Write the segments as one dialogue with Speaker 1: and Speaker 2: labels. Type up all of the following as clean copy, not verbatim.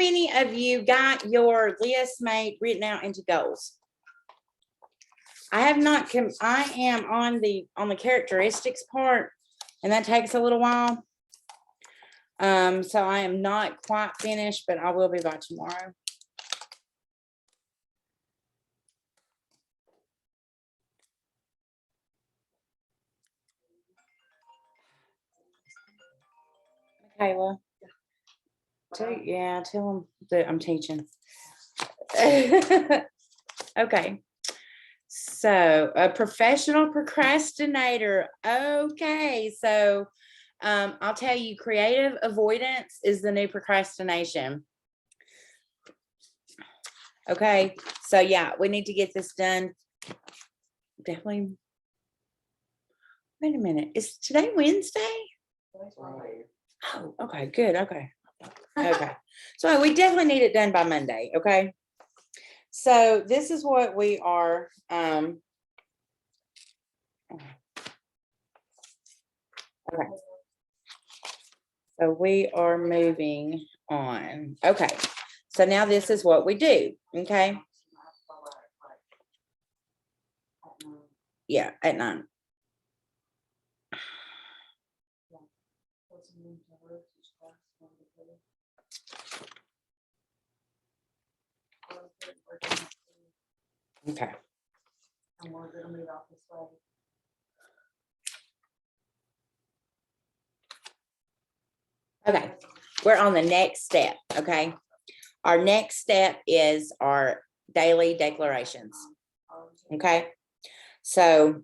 Speaker 1: many of you got your list made, written out into goals? I have not I am on the characteristics part, and that takes a little while. So I am not quite finished, but I will be by tomorrow. Kayla. Yeah, tell them that I'm teaching. Okay. So a professional procrastinator. Okay. So I'll tell you, creative avoidance is the new procrastination. Okay. So yeah, we need to get this done. Definitely. Wait a minute. Is today Wednesday? Oh, okay, good. Okay. Okay. So we definitely need it done by Monday. Okay. So this is what we are. Okay. So we are moving on. Okay. So now this is what we do. Okay. Yeah, at 9. Okay. Okay, we're on the next step. Okay, our next step is our daily declarations. Okay, so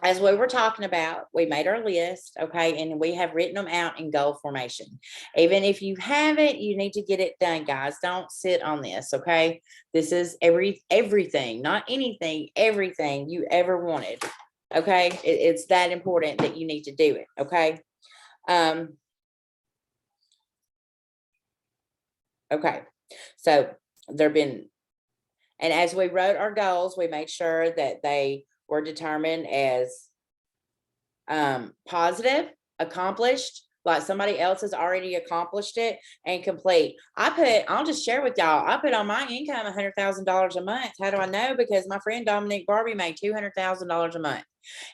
Speaker 1: as we were talking about, we made our list. Okay, and we have written them out in goal formation. Even if you haven't, you need to get it done, guys. Don't sit on this. Okay, this is everything, not anything, everything you ever wanted. Okay, it's that important that you need to do it. Okay. Okay, so there've been, and as we wrote our goals, we made sure that they were determined as positive, accomplished, like somebody else has already accomplished it, and complete. I'll just share with y'all, I put on my income $100,000 a month. How do I know? Because my friend Dominique Barbie made $200,000 a month.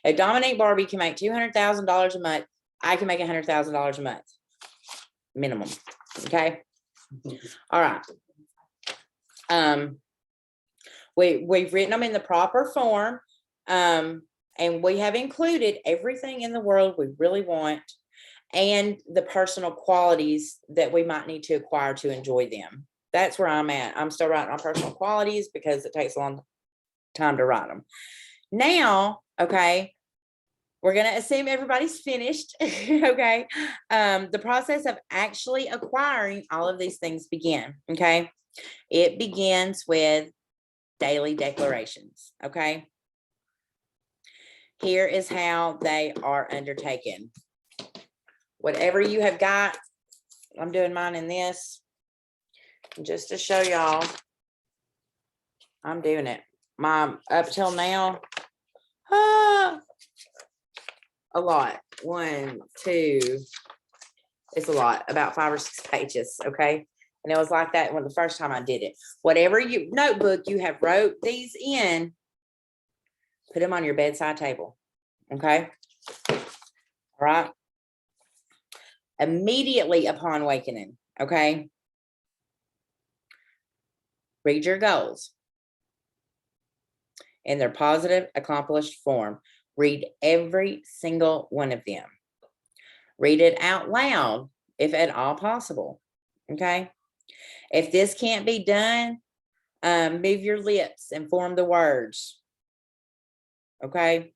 Speaker 1: If Dominique Barbie can make $200,000 a month, I can make $100,000 a month minimum. Okay. All right. We've written them in the proper form, and we have included everything in the world we really want and the personal qualities that we might need to acquire to enjoy them. That's where I'm at. I'm still writing on personal qualities because it takes a long time to write them. Now, okay, we're going to assume everybody's finished. Okay. The process of actually acquiring all of these things begin. Okay. It begins with daily declarations. Okay. Here is how they are undertaken. Whatever you have got, I'm doing mine in this just to show y'all. I'm doing it. Up till now, a lot. 1, 2, it's a lot, about 5 or 6 pages. Okay. And it was like that when the first time I did it. Whatever notebook you have wrote these in, put them on your bedside table. Okay. All right. Immediately upon awakening. Okay. Read your goals in their positive, accomplished form. Read every single one of them. Read it out loud, if at all possible. Okay. If this can't be done, move your lips and form the words. Okay.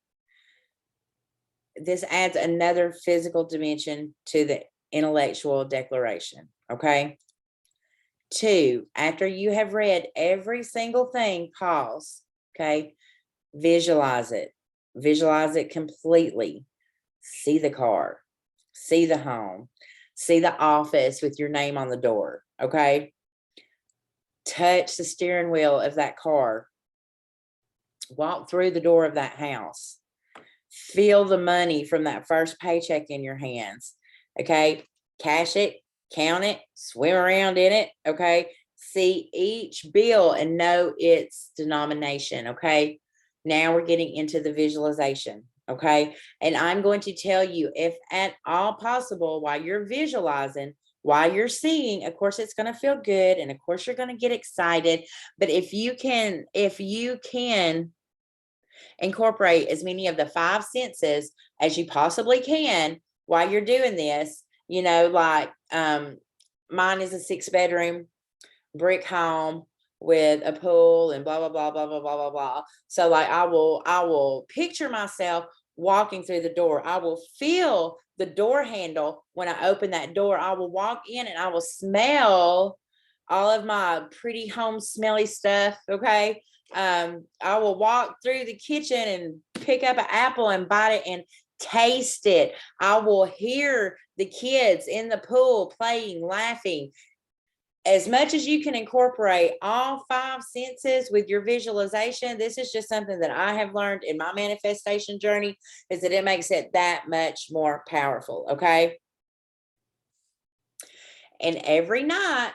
Speaker 1: This adds another physical dimension to the intellectual declaration. Okay. 2, after you have read every single thing, pause. Okay. Visualize it. Visualize it completely. See the car. See the home. See the office with your name on the door. Okay. Touch the steering wheel of that car. Walk through the door of that house. Feel the money from that first paycheck in your hands. Okay. Cash it. count it, swim around in it, okay? See each bill and know its denomination, okay? Now we're getting into the visualization, okay? And I'm going to tell you, if at all possible, while you're visualizing, while you're seeing, of course, it's going to feel good. And of course, you're going to get excited. But if you can incorporate as many of the five senses as you possibly can while you're doing this, like mine is a 6-bedroom brick home with a pool and blah, blah, blah, blah, blah, blah, blah, blah. So like I will picture myself walking through the door. I will feel the door handle when I open that door. I will walk in and I will smell all of my pretty home smelly stuff. Okay. I will walk through the kitchen and pick up an apple and bite it and taste it. I will hear the kids in the pool playing, laughing. As much as you can incorporate all five senses with your visualization, this is just something that I have learned in my manifestation journey, is that it makes it that much more powerful. Okay. And every night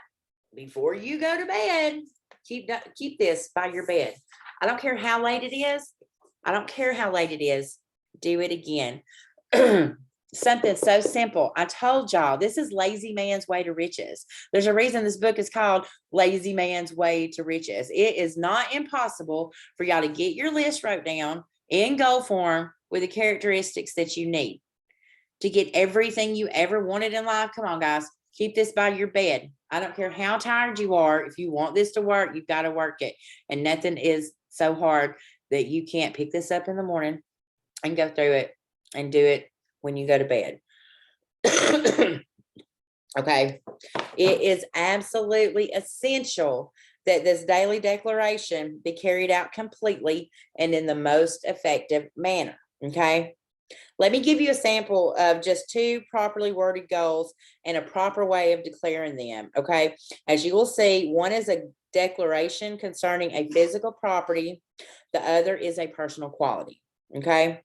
Speaker 1: before you go to bed, keep this by your bed. I don't care how late it is. I don't care how late it is. Do it again. Something so simple. I told y'all, this is Lazy Man's Way to Riches. There's a reason this book is called Lazy Man's Way to Riches. It is not impossible for y'all to get your list wrote down in goal form with the characteristics that you need to get everything you ever wanted in life. Come on, guys. Keep this by your bed. I don't care how tired you are. If you want this to work, you've got to work it. And nothing is so hard that you can't pick this up in the morning and go through it and do it when you go to bed. Okay. It is absolutely essential that this daily declaration be carried out completely and in the most effective manner. Okay. Let me give you a sample of just 2 properly worded goals and a proper way of declaring them. Okay. As you will see, one is a declaration concerning a physical property. The other is a personal quality. Okay.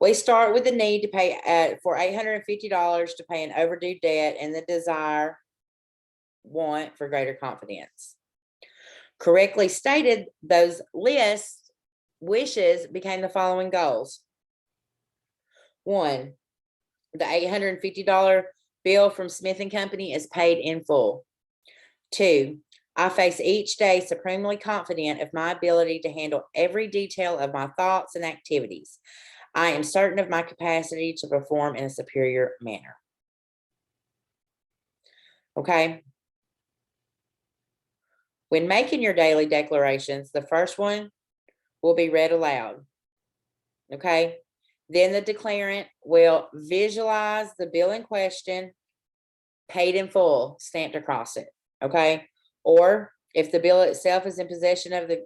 Speaker 1: We start with the need to pay for $850 to pay an overdue debt and the want for greater confidence. Correctly stated, those wishes became the following goals. 1, the $850 bill from Smith & Company is paid in full. 2, I face each day supremely confident of my ability to handle every detail of my thoughts and activities. I am certain of my capacity to perform in a superior manner. Okay. When making your daily declarations, the first one will be read aloud. Okay. Then the declarant will visualize the bill in question, paid in full, stamped across it. Okay. Or if the bill itself is in possession of the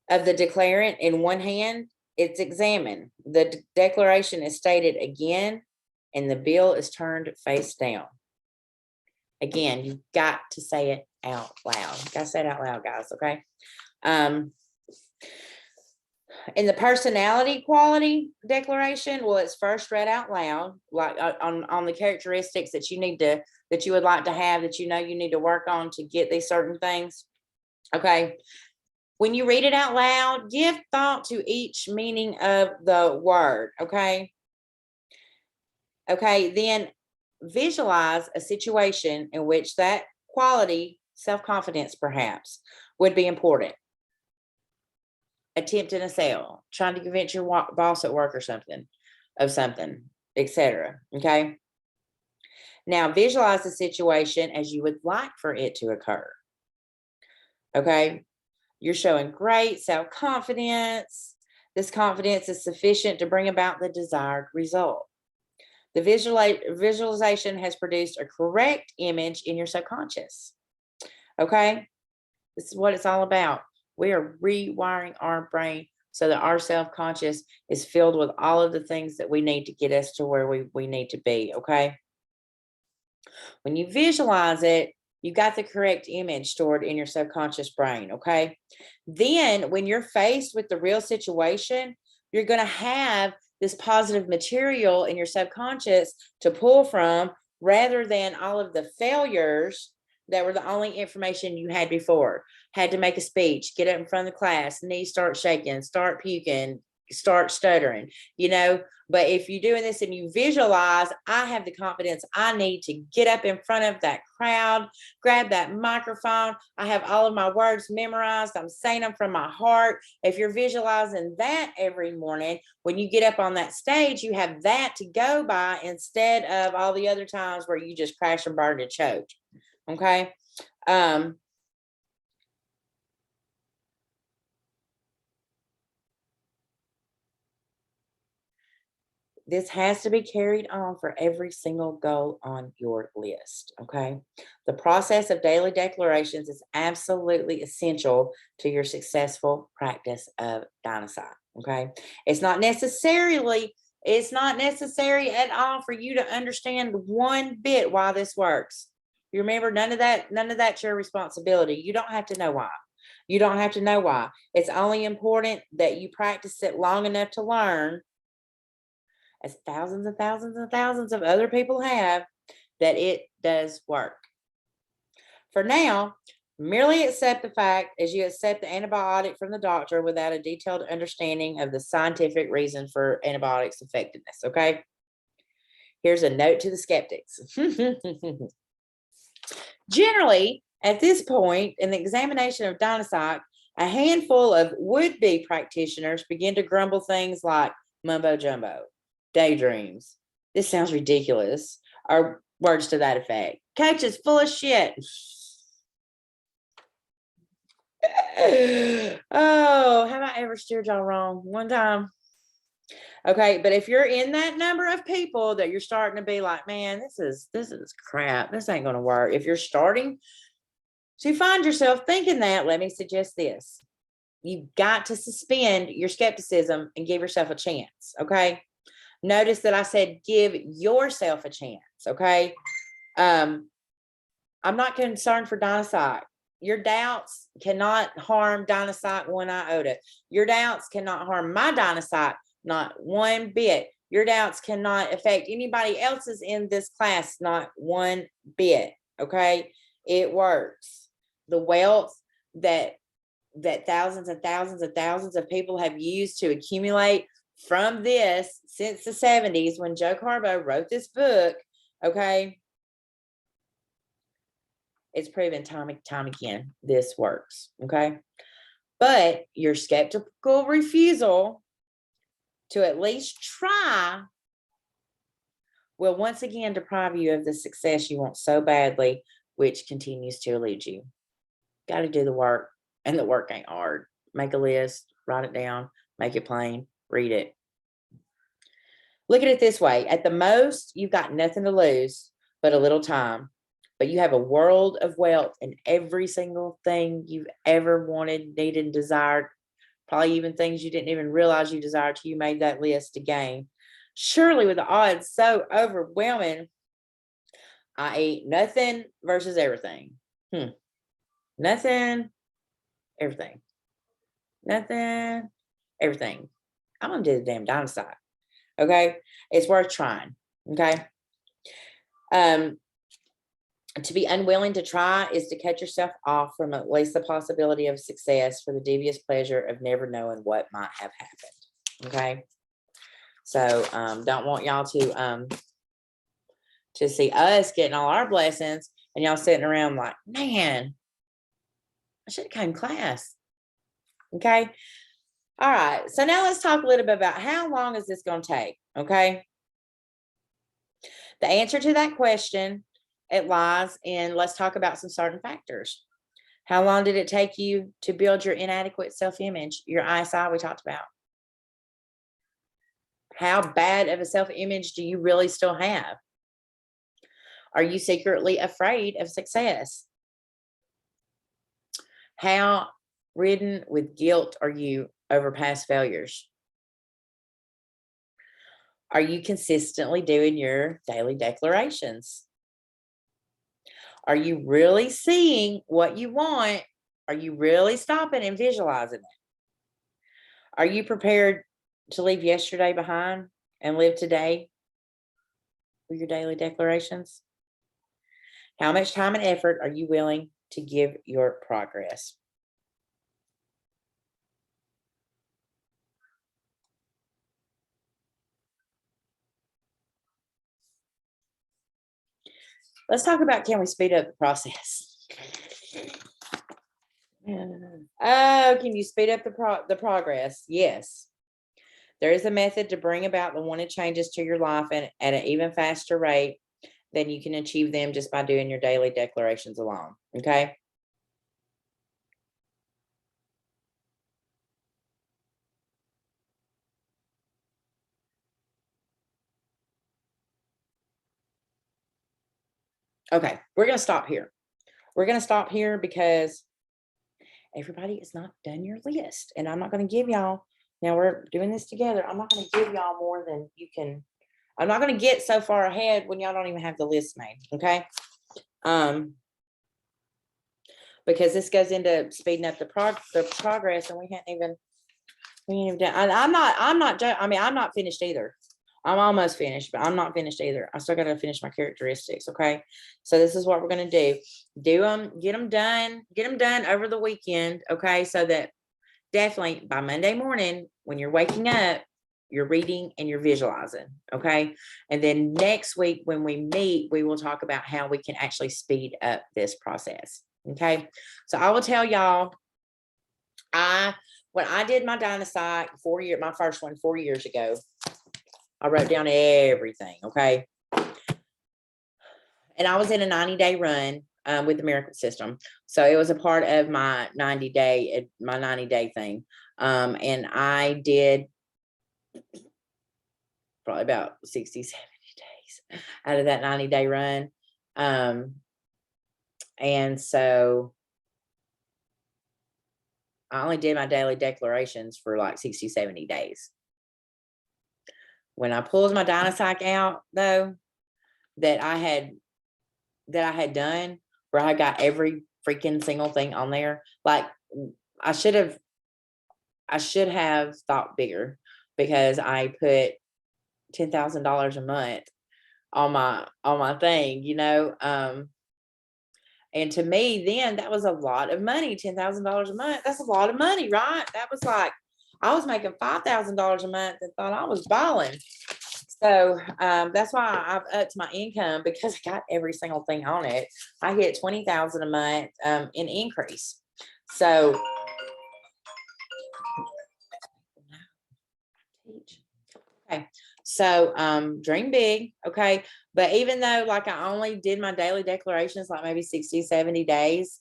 Speaker 1: declarant in one hand, it's examined. The declaration is stated again, and the bill is turned face down. Again, you've got to say it out loud. You got to say it out loud, guys. Okay. In the personality quality declaration, well, it's first read out loud, like on the characteristics that you would like to have, that you need to work on to get these certain things. Okay. When you read it out loud, give thought to each meaning of the word. Okay. Okay. Then visualize a situation in which that quality, self-confidence perhaps, would be important. Attempting a sale, trying to convince your boss at work or something, etc. Okay. Now visualize the situation as you would like for it to occur. Okay. You're showing great self-confidence. This confidence is sufficient to bring about the desired result. The visualization has produced a correct image in your subconscious. Okay. This is what it's all about. We are rewiring our brain so that our self-conscious is filled with all of the things that we need to get us to where we need to be. Okay. When you visualize it, you got the correct image stored in your subconscious brain. Okay. Then when you're faced with the real situation, you're going to have this positive material in your subconscious to pull from rather than all of the failures that were the only information you had before. Had to make a speech, get up in front of the class, knees start shaking, start puking, start stuttering, But if you're doing this and you visualize, I have the confidence I need to get up in front of that crowd, grab that microphone. I have all of my words memorized. I'm saying them from my heart. If you're visualizing that every morning, when you get up on that stage, you have that to go by instead of all the other times where you just crash and burn and choke. Okay. This has to be carried on for every single goal on your list. Okay. The process of daily declarations is absolutely essential to your successful practice of dynasite. Okay. It's not necessary at all for you to understand one bit why this works. You remember, none of that's your responsibility. You don't have to know why. You don't have to know why. It's only important that you practice it long enough to learn, as thousands and thousands and thousands of other people have, that it does work. For now, merely accept the fact as you accept the antibiotic from the doctor without a detailed understanding of the scientific reason for antibiotics effectiveness. Okay. Here's a note to the skeptics. Generally, at this point in the examination of Dynasite, a handful of would-be practitioners begin to grumble things like mumbo jumbo, daydreams, this sounds ridiculous, or words to that effect. Coach is full of shit. Oh, have I ever steered y'all wrong? One time. Okay, but if you're in that number of people that you're starting to be like, man, this is crap. This ain't gonna work. If you're starting to find yourself thinking that, let me suggest this. You've got to suspend your skepticism and give yourself a chance. Okay. Notice that I said give yourself a chance. Okay. I'm not concerned for Dynasite. Your doubts cannot harm Dynasite one iota. Your doubts cannot harm my Dynasite, not one bit. Your doubts cannot affect anybody else's in this class, not one bit. Okay. It works. The wealth that thousands and thousands and thousands of people have used to accumulate from this since the 70s when Joe Carbo wrote this book. Okay. It's proven time and time again, this works. Okay. But your skeptical refusal to at least try will once again deprive you of the success you want so badly, which continues to elude you. Got to do the work, and the work ain't hard. Make a list, write it down, make it plain, read it. Look at it this way. At the most, you've got nothing to lose but a little time. But you have a world of wealth in every single thing you've ever wanted, needed, desired, probably even things you didn't even realize you desired till you made that list to gain. Surely, with the odds so overwhelming, i.e., nothing versus everything. Nothing, everything. Nothing, everything. I'm gonna do the damn downside. Okay, it's worth trying. Okay. To be unwilling to try is to cut yourself off from at least the possibility of success for the devious pleasure of never knowing what might have happened. Okay. So don't want y'all to see us getting all our blessings and y'all sitting around like, man, I should have come to class. Okay. All right. So now let's talk a little bit about how long is this going to take? Okay. The answer to that question, it lies in, let's talk about some certain factors. How long did it take you to build your inadequate self-image, your ISI we talked about? How bad of a self-image do you really still have? Are you secretly afraid of success? How ridden with guilt are you over past failures? Are you consistently doing your daily declarations? Are you really seeing what you want? Are you really stopping and visualizing it? Are you prepared to leave yesterday behind and live today with your daily declarations? How much time and effort are you willing to give your progress? Let's talk about, can we speed up the process? Oh, can you speed up the progress? Yes. There is a method to bring about the wanted changes to your life at an even faster rate than you can achieve them just by doing your daily declarations alone. Okay. Okay. We're going to stop here. We're going to stop here because everybody is not done your list. And I'm not going to give y'all, now we're doing this together. I'm not going to give y'all more than you can. I'm not going to get so far ahead when y'all don't even have the list made. Okay. Because this goes into speeding up the progress, and we ain't even done. I'm not, I mean, I'm not finished either. I'm almost finished, but I'm not finished either. I still got to finish my characteristics. Okay. So this is what we're going to do them, get them done over the weekend. Okay. So that definitely by Monday morning, when you're waking up, you're reading and you're visualizing. Okay. And then next week, when we meet, we will talk about how we can actually speed up this process. Okay. So I will tell y'all, when I did my Dynasite my first one 4 years ago, I wrote down everything. Okay. And I was in a 90-day run with the Miracle System. So it was a part of my 90-day thing. And I did probably about 60, 70 days out of that 90-day run. And so I only did my daily declarations for like 60, 70 days. When I pulled my Dynasite out, though, that I had done, where I got every freaking single thing on there, like I should have thought bigger, because I put $10,000 a month on my thing, and to me then that was a lot of money. $10,000 a month, that's a lot of money, right? That was like I was making $5,000 a month and thought I was balling. So that's why I've upped my income, because I got every single thing on it. I hit 20,000 a month in increase. So okay. So dream big. Okay. But even though like I only did my daily declarations like maybe 60, 70 days,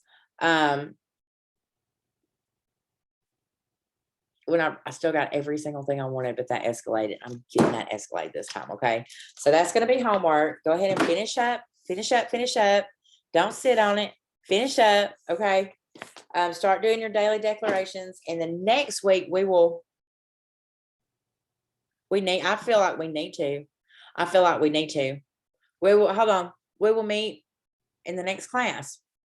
Speaker 1: when I still got every single thing I wanted, but that escalated. I'm getting that escalate this time. Okay. So that's going to be homework. Go ahead and finish up. Don't sit on it. Finish up. Okay. Start doing your daily declarations. And then next week I feel like we need to. We will, hold on. We will meet in the next class.